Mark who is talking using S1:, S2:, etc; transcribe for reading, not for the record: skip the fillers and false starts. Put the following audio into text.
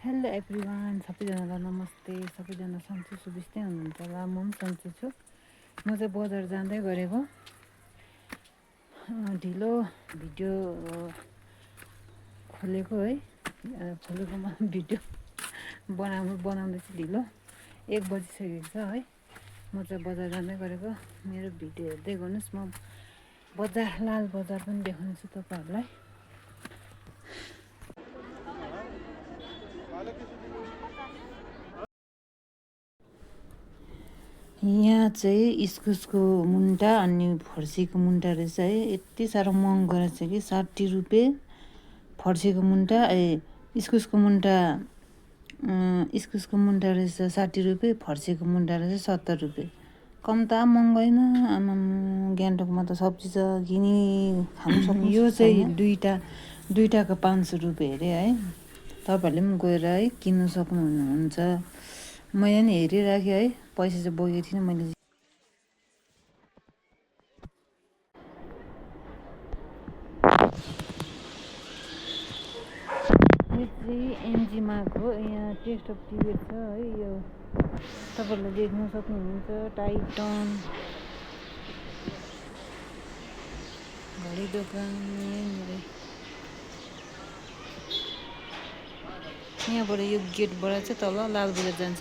S1: Hello everyone, सबैजनालाई नमस्ते। सबैजना सन्चै सुबिस्तै हुनुहुन्छ होला। म पनि सन्चै छु। म चाहिँ बजार जाँदै गरेको ढिलो भिडियो खोलेको है, खोलेकोमा भिडियो बनाउँदै चाहिँ ढिलो 1 बजिसकेको छ है। म चाहिँ बजार जाँदै गरेको, मेरो भिडियो हेर्दै गर्नुहोस्। म बजार लाल बजार पनि देखाउँछु तपाईँहरूलाई। यहाँ चाहिँ इस्कुसको मुन्टा अनि फर्सीको मुन्टा रहेछ है। यति साह्रो महँगो रहेछ कि 60 रुपियाँ फर्सीको मुन्टा, इस्कुसको मुन्टा रहेछ 60 रुपियाँ, फर्सीको मुन्टा रहेछ 70 रुपियाँ। कम त महँगो होइन। गान्तोकमा त सब्जी छ किनी खानु सक्नु। यो चाहिँ दुईटाको 500 रुपियाँ अरे है। तपाईँहरूले पनि गएर है किन्नु सक्नुहुन्छ। मैले नि हेरिराखेँ है, पैसा चाहिँ बोकेको थिइनँ मैले। यो चाहिँ एमजीमाको यहाँ टेस्ट अफ टिबेट छ है। यो तपाईँहरूले देख्न सक्नुहुन्छ। टाइटन घडी दोकान यहाँबाट यो गेटबाट चाहिँ तल लालबजार जान्छ।